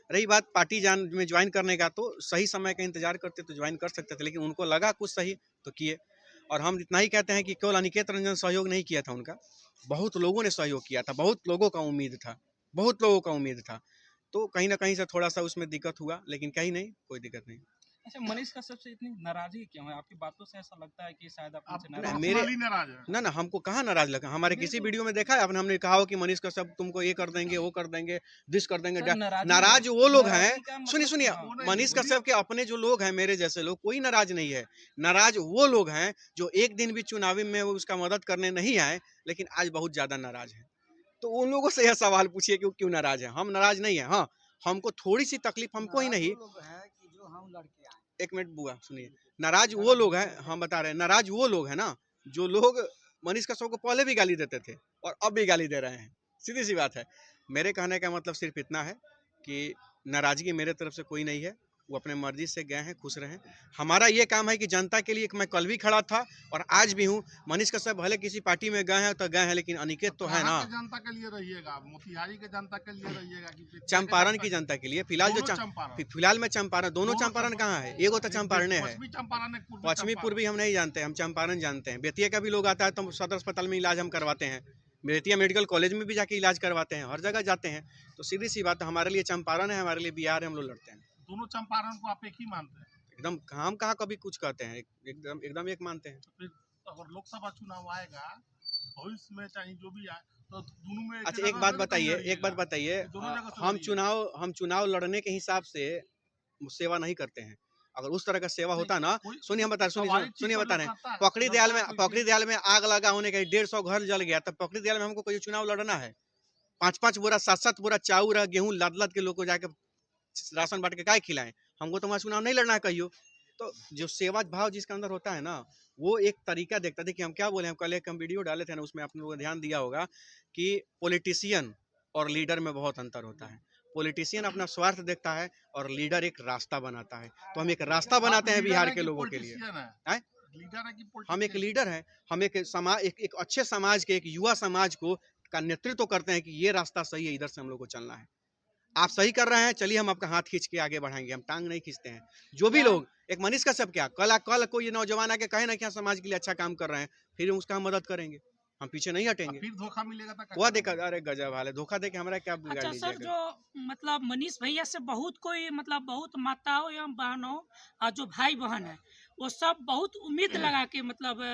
रही बात पार्टी में ज्वाइन करने का, तो सही समय का इंतजार करते तो ज्वाइन कर सकते थे, लेकिन उनको लगा कुछ सही तो किए। और हम इतना ही कहते हैं कि केवल अनिकेत रंजन सहयोग नहीं किया था उनका, बहुत लोगों ने सहयोग किया था, बहुत लोगों का उम्मीद था, बहुत लोगों का उम्मीद था। तो कहीं ना कहीं से थोड़ा सा उसमें दिक्कत हुआ, लेकिन कहीं नहीं, कोई दिक्कत नहीं। अच्छा, मनीष कश्यप से इतनी नाराजगी क्यों है? आपकी बातों से ऐसा लगता है कि शायद आप उनसे नहीं, नाराज मेरे हैं। नाराज है। ना हमको कहाँ नाराज लगा, हमारे किसी वीडियो में देखा है आपने, हमने कहा हो कि मनीष कश्यप तुमको ये कर देंगे, वो कर देंगे, दिस कर देंगे। सर, नाराज वो लोग हैं, नाराजगी का सुनिए मतलब सुनिए, हाँ, मनीष बोलिए। कश्यप के अपने जो लोग हैं, मेरे जैसे लोग, कोई नाराज नहीं है। नाराज वो लोग हैं जो एक दिन भी चुनावी में उसका मदद करने नहीं आए, लेकिन आज बहुत ज्यादा नाराज है। तो उन लोगों से यह सवाल पूछिए कि क्यों नाराज है। हम नाराज नहीं है, हाँ हमको थोड़ी सी तकलीफ, हमको ही नहीं, एक मिनट बुआ सुनिए, नाराज वो लोग हैं, हम बता रहे हैं, नाराज वो लोग हैं ना जो लोग मनीष कश्यप को पहले भी गाली देते थे और अब भी गाली दे रहे हैं, सीधी सी बात है। मेरे कहने का मतलब सिर्फ इतना है कि नाराजगी मेरे तरफ से कोई नहीं है, वो अपने मर्जी से गए हैं, खुश रहें। हमारा ये काम है कि जनता के लिए, मैं कल भी खड़ा था और आज भी हूँ। मनीष कश्यप भले किसी पार्टी में गए हैं तो गए हैं, लेकिन अनिकेत तो है ना, जनता के लिए रहिएगा, मोतिहारी के जनता के लिए रहिएगा कि चंपारण की जनता के लिए। फिलहाल जो फिलहाल में चंपारण, दोनों चंपारण कहाँ है, एगो तो चंपारण है, पश्चिमी पूर्वी हम नहीं जानते, हम चंपारण जानते हैं। बेतिया का भी लोग आता है तो सदर अस्पताल में इलाज हम करवाते हैं, बेतिया मेडिकल कॉलेज में भी जाके इलाज करवाते हैं, हर जगह जाते हैं। तो सीधी सी बात है, हमारे लिए चंपारण है, हमारे लिए बिहार है, हम लोग लड़ते हैं। दोनों चंपारण को आप एक ही मानते हैं? एकदम, हम कहाँ कभी कुछ कहते हैं, एकदम एकदम एक मानते हैं। तो फिर अगर लोकसभा चुनाव आएगा भविष्य में, चाहे जो भी आए, तो दोनों में अच्छा एक बात बताइए, हम चुनाव लड़ने के हिसाब से सेवा नहीं करते हैं। अगर उस तरह का सेवा होता ना, सुनिए हम बता सुनिए बता रहे हैं, पकड़ी दयाल में आग लगा होने का 150 घर जल गया, तब पकड़ी दयाल में हमको कोई चुनाव लड़ना है? 5-5 बोरा 7-7 बोरा चाउर गेहूं लद के लोग को जाके राशन बांट के काय खिलाएं? हमको तो वहाँ चुनाव नहीं लड़ना है कहियो। तो जो सेवा भाव जिसके अंदर होता है ना, वो एक तरीका देखता है। देखिए हम क्या बोले, हम कल एक वीडियो डाले थे ना, उसमें आप लोगों ने ध्यान दिया होगा कि पॉलिटिशियन और लीडर में बहुत अंतर होता है। पॉलिटिशियन अपना स्वार्थ देखता है और लीडर एक रास्ता बनाता है। तो हम एक रास्ता बनाते हैं बिहार के लोगों के लिए। हम एक लीडर हैं, हम एक समाज, एक अच्छे समाज के, एक युवा समाज को का नेतृत्व करते हैं कि ये रास्ता सही है, इधर से हम लोग को चलना है। आप सही कर रहे हैं, चलिए हम आपका हाथ खींच के आगे बढ़ाएंगे, हम टांग नहीं खींचते हैं। जो भी लोग, एक मनीष कश्यप क्या कल कोई नौजवान आके कहे ना कि समाज के लिए अच्छा काम कर रहे हैं, फिर उसका हम मदद करेंगे, हम पीछे नहीं हटेंगे। फिर धोखा मिलेगा तो वो देखा, अरे गजब हाल है, धोखा देके हमारा क्या बिगाड़ अच्छा सर, लीजिएगा। जो मतलब मनीष भैया से बहुत कोई मतलब बहुत माताओं एवं बहनों और जो भाई बहन है वो सब बहुत उम्मीद लगा के मतलब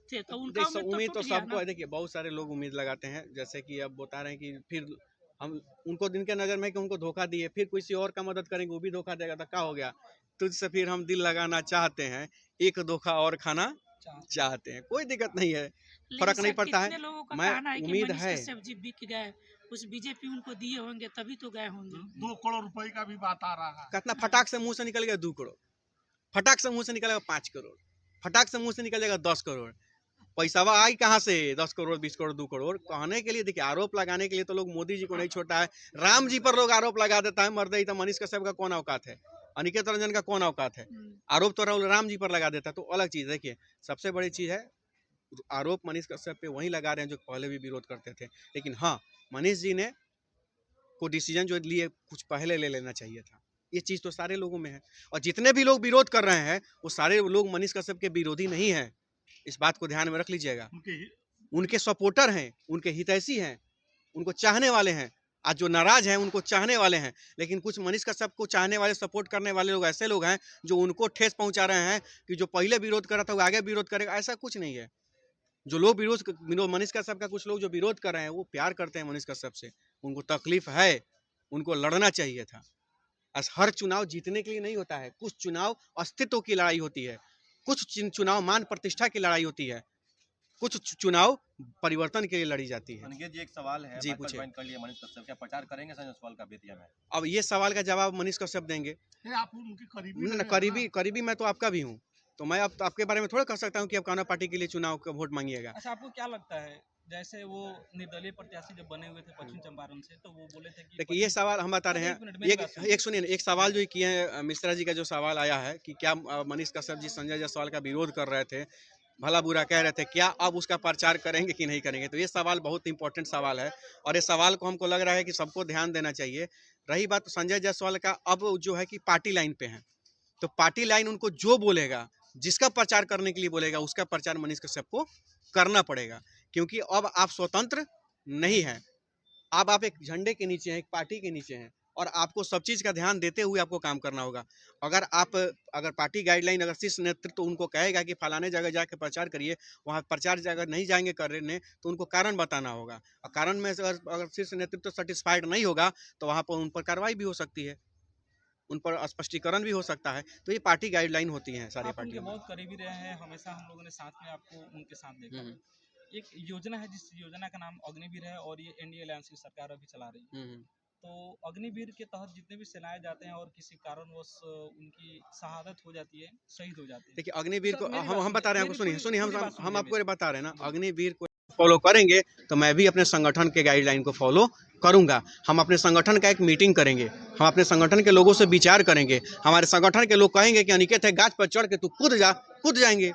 थे, तो उनका उम्मीद तो टूट गया सबको है। देखिए बहुत सारे लोग उम्मीद लगाते हैं, जैसे कि अब बता रहे हैं कि फिर हम उनको, दिन के नजर में कि उनको धोखा दिए, फिर किसी और का मदद करेंगे वो भी धोखा देगा, तो क्या हो गया? तुझसे फिर हम दिल लगाना चाहते हैं, एक धोखा और खाना चाहते हैं। कोई दिक्कत नहीं है, फर्क नहीं पड़ता है। लोगों का मैं कहना है कि उम्मीद मनीष है कश्यप जी बिक गए, कुछ बीजेपी उनको दिए होंगे तभी तो गए होंगे। 2 करोड़ रुपए का भी बात आ रहा है। कितना फटाक से मुंह से निकल गया 2 करोड़, फटाक से मुंह से निकलेगा 5 करोड़, फटाक से मुंह से निकल जाएगा 10 करोड़। पैसा आई कहाँ से? 10 करोड़, 20 करोड़, 2 करोड़ कहने के लिए। देखिए आरोप लगाने के लिए तो लोग मोदी जी को नहीं छोड़ता है, राम जी पर लोग आरोप लगा देता है, मर्द ही। तो मनीष कश्यप का कौन औकात है, अनिकेत रंजन का कौन औकात है? आरोप तो राम जी पर लगा देता है, तो अलग चीज। देखिए सबसे बड़ी चीज है, आरोप मनीष कश्यप पे वही लगा रहे हैं जो पहले भी विरोध करते थे। लेकिन हाँ, मनीष जी ने को डिसीजन जो लिए कुछ पहले ले लेना चाहिए था, ये चीज तो सारे लोगों में है। और जितने भी लोग विरोध कर रहे हैं वो सारे लोग मनीष कश्यप के विरोधी नहीं है, इस बात को ध्यान में रख लीजिएगा। उनके सपोर्टर हैं, उनके हितैषी हैं, उनको चाहने वाले हैं। आज जो नाराज हैं उनको चाहने वाले हैं, लेकिन कुछ मनीष कश्यप को चाहने वाले, सपोर्ट करने वाले लोग ऐसे लोग हैं जो उनको ठेस पहुंचा रहे हैं कि जो पहले विरोध कर रहा था वो आगे विरोध करेगा। ऐसा कुछ नहीं है। जो लोग मनीष कश्यप का, कुछ लोग जो विरोध कर रहे हैं वो प्यार करते हैं मनीष कश्यप से, उनको तकलीफ है, उनको लड़ना चाहिए था। हर चुनाव जीतने के लिए नहीं होता है, कुछ चुनाव अस्तित्व की लड़ाई होती है, कुछ चुनाव मान प्रतिष्ठा की लड़ाई होती है, कुछ चुनाव परिवर्तन के लिए लड़ी जाती है। अनिकेत जी, एक सवाल है, जी पूछे। कर लिया मनीष कश्यप, क्या प्रचार करेंगे संजय जायसवाल का बेतिया में? अब ये सवाल का जवाब मनीष कश्यप देंगे। आप उनके करीबी मैं तो आपका भी हूँ, तो मैं अब आपके बारे में थोड़ा कह सकता हूँ कि आप कौन पार्टी के लिए चुनाव का वोट मांगिएगा। अच्छा, आपको क्या लगता है, जैसे वो निर्दलीय प्रत्याशी जब बने हुए थे पश्चिम चंपारण से, तो वो बोले थे कि देखिए ये सवाल हम बता रहे हैं, एक सुनिए, एक सवाल जो किए हैं मिश्रा जी का, जो सवाल आया है कि क्या मनीष कश्यप जी संजय जायसवाल का विरोध कर रहे थे, भला बुरा कह रहे थे, क्या अब उसका प्रचार करेंगे कि नहीं करेंगे? तो ये सवाल बहुत इंपॉर्टेंट सवाल है और इस सवाल को हमको लग रहा है कि सबको ध्यान देना चाहिए। रही बात संजय जायसवाल का, अब जो है कि पार्टी लाइन पे है, तो पार्टी लाइन उनको जो बोलेगा, जिसका प्रचार करने के लिए बोलेगा, उसका प्रचार मनीष कश्यप को करना पड़ेगा, क्योंकि अब आप स्वतंत्र नहीं हैं। अब आप एक झंडे के नीचे हैं, एक पार्टी के नीचे हैं, और आपको सब चीज़ का ध्यान देते हुए आपको काम करना होगा। अगर पार्टी गाइडलाइन, अगर शीर्ष नेतृत्व उनको कहेगा कि फलाने जगह जाके प्रचार करिए, वहाँ प्रचार जगह नहीं जाएंगे करने, तो उनको कारण बताना होगा, और कारण में से अगर शीर्ष नेतृत्व सेटिस्फाइड नहीं होगा तो वहाँ पर उन पर कार्रवाई भी हो सकती है, उन पर स्पष्टीकरण भी हो सकता है। तो ये पार्टी गाइडलाइन होती हैं सारी आप उनके पार्टियों में। बहुत करीबी रहे हैं, हमेशा हम लोगों ने साथ में आपको उनके साथ देखा है। एक योजना है, जिस योजना का नाम अग्निवीर है, और ये एनडीए अलायंस की सरकार अभी चला रही है। तो अग्निवीर के तहत जितने भी सेनाएं जाते हैं और किसी कारणवश उनकी शहादत हो जाती है, शहीद हो जाते हैं। देखिए अग्निवीर को सर, मेरी हम बात बता रहे हैं आपको, सुनिए, सुनिए पूरी बात हम सुनिए आपको ये मेरी। बता रहे हैं ना, अग्निवीर को फॉलो करेंगे तो मैं भी अपने संगठन के गाइडलाइन को फॉलो करूंगा। हम अपने संगठन का एक मीटिंग करेंगे, हम अपने संगठन के लोगों से विचार करेंगे, हमारे संगठन के लोग कहेंगे कि अनिकेत है गाछ पर चढ़ के तू कूद जा, कूद जाएंगे,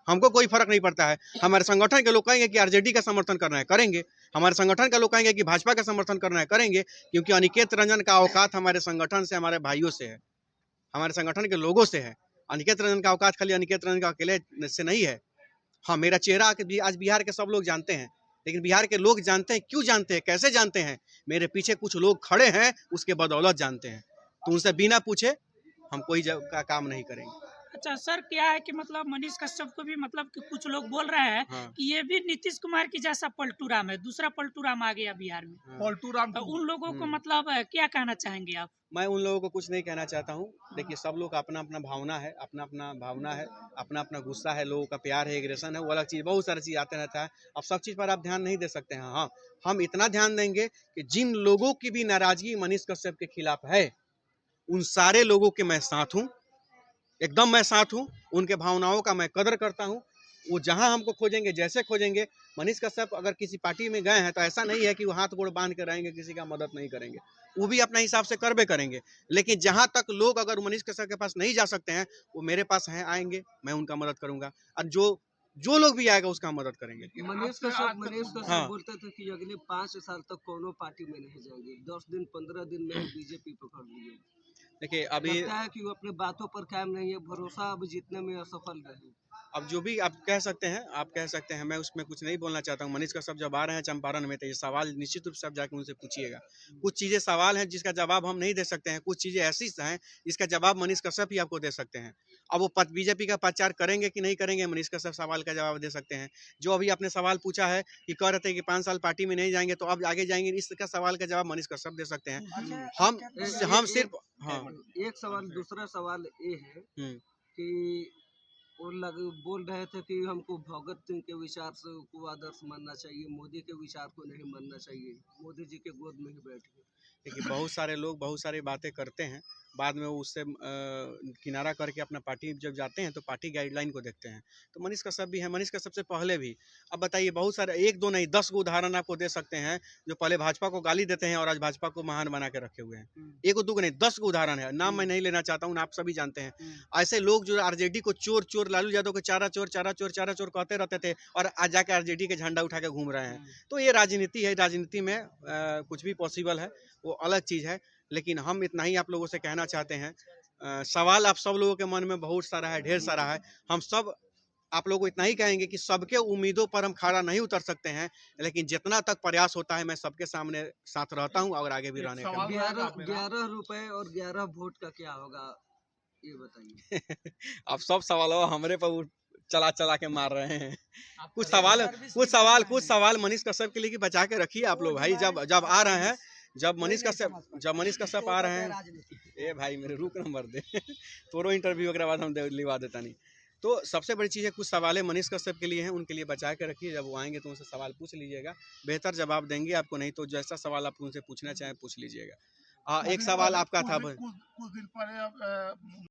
हमको कोई फर्क नहीं पड़ता है। हमारे संगठन के लोग कहेंगे कि आरजेडी का समर्थन करना है, करेंगे। हमारे संगठन के लोग कहेंगे कि भाजपा का समर्थन करना है, करेंगे, क्योंकि अनिकेत रंजन का औकात हमारे संगठन से, हमारे भाइयों से है, हमारे संगठन के लोगों से है। अनिकेत रंजन का औकात खाली अनिकेत रंजन का अकेले से नहीं है। हाँ, मेरा चेहरा आज बिहार के सब लोग जानते हैं, लेकिन बिहार के लोग जानते हैं, क्यों जानते हैं, कैसे जानते हैं? मेरे पीछे कुछ लोग खड़े हैं, उसके बदौलत जानते हैं। तो उनसे बिना पूछे हम कोई का काम नहीं करेंगे। अच्छा सर, क्या है कि मतलब मनीष कश्यप को भी मतलब कि कुछ लोग बोल रहे हैं हाँ। कि ये भी नीतीश कुमार की जैसा पलटू राम है, दूसरा पलटू राम आ गया बिहार में। पलटू राम तो उन लोगों को मतलब क्या कहना चाहेंगे आप? मैं उन लोगों को कुछ नहीं कहना चाहता हूँ। देखिए सब लोग का अपना अपना भावना है, अपना अपना भावना है, अपना अपना गुस्सा है, लोगों का प्यार है, एग्रेशन है, वो अलग चीज़, बहुत सारी चीज़ आते रहता है। अब सब चीज़ पर आप ध्यान नहीं दे सकते हैं। हाँ, हम इतना ध्यान देंगे कि जिन लोगों की भी नाराजगी मनीष कश्यप के खिलाफ है, उन सारे लोगों के मैं साथ हूँ, एकदम मैं साथ हूँ, उनके भावनाओं का मैं कदर करता हूँ। वो जहाँ हमको खोजेंगे, जैसे खोजेंगे, मनीष कश्यप अगर किसी पार्टी में गए हैं तो ऐसा नहीं है कि वो हाथ गोड़ बांध के रहेंगे, किसी का मदद नहीं करेंगे, वो भी अपने हिसाब से करबे करेंगे। लेकिन जहाँ तक लोग अगर मनीष कश्यप के पास नहीं जा सकते हैं, वो मेरे पास हैं, आएंगे, मैं उनका मदद करूंगा, और जो लोग भी आएगा उसका हम मदद करेंगे। मनीष कश्यप हाँ। बोलते थे कि अगले 5 साल तक कोनो पार्टी में नहीं जाएंगे, 10 दिन 15 दिन में बीजेपी पकड़ लिए। देखिए अभी लगता है कि वो अपने बातों पर कायम नहीं है, भरोसा अब जीतने में असफल रहे। अब जो भी आप कह सकते हैं, मैं उसमें कुछ नहीं बोलना चाहता हूँ। मनीष कश्यप जब आ रहे हैं चंपारण में, तो ये सवाल निश्चित रूप से आप जाके उनसे पूछिएगा। कुछ चीज़ें सवाल हैं जिसका जवाब हम नहीं दे सकते हैं, कुछ चीज़ें ऐसी हैं जिसका जवाब मनीष कश्यप ही आपको दे सकते हैं। अब वो बीजेपी का प्रचार करेंगे कि नहीं करेंगे, मनीष कश्यप सवाल का जवाब दे सकते हैं। जो अभी आपने सवाल पूछा है कि कह रहे थे कि 5 साल पार्टी में नहीं जाएंगे तो अब आगे जाएंगे, इसका सवाल का जवाब मनीष कश्यप दे सकते हैं। हम सिर्फ हाँ। एक सवाल, दूसरा सवाल ये है कि वो बोल रहे थे कि हमको भगत सिंह के विचार से को आदर्श मानना चाहिए, मोदी के विचार को नहीं मानना चाहिए, मोदी जी के गोद में ही बैठ गए। देखिए बहुत सारे लोग बहुत सारी बातें करते हैं, बाद में वो उससे किनारा करके अपना पार्टी जब जाते हैं तो पार्टी गाइडलाइन को देखते हैं। तो मनीष कश्यप भी है, मनीष कश्यप से पहले भी। अब बताइए, बहुत सारे, एक दो नहीं 10 उदाहरण आपको दे सकते हैं जो पहले भाजपा को गाली देते हैं और आज भाजपा को महान बना के रखे हुए हैं। एक दो नहीं 10 उदाहरण है, नाम मैं नहीं लेना चाहता हूँ, आप सभी जानते हैं। ऐसे लोग जो आरजेडी को चोर चोर, लालू यादव को चारा चोर कहते रहते थे, और आज जाके आरजेडी के झंडा उठा के घूम रहे हैं। तो ये राजनीति है, राजनीति में कुछ भी पॉसिबल है, वो अलग चीज़ है। लेकिन हम इतना ही आप लोगों से कहना चाहते हैं, सवाल आप सब लोगों के मन में बहुत सारा है, ढेर सारा है। हम सब आप लोगों को इतना ही कहेंगे कि सबके उम्मीदों पर हम खड़ा नहीं उतर सकते हैं, लेकिन जितना तक प्रयास होता है मैं सबके सामने साथ रहता हूं और आगे भी रहने का। 11 रुपए और 11 वोट का क्या होगा, ये बताइए। अब सब सवाल हमरे पर चला के मार रहे हैं। कुछ सवाल मनीष कश्यप के लिए बचा के रखिए आप लोग भाई। जब आ रहे हैं, जब मनीष कश्यप आ रहे हैं, ए भाई मेरे रुक नंबर दे तोरो इंटरव्यू के बाद हम लिवा देता नहीं। तो सबसे बड़ी चीज़ है, कुछ सवाल मनीष कश्यप के लिए हैं, उनके लिए बचा के रखिए। जब वो आएंगे तो उनसे सवाल पूछ लीजिएगा, बेहतर जवाब देंगे आपको, नहीं तो जैसा सवाल आप उनसे पूछना चाहें पूछ लीजिएगा। एक सवाल आपका था कुछ दिन पहले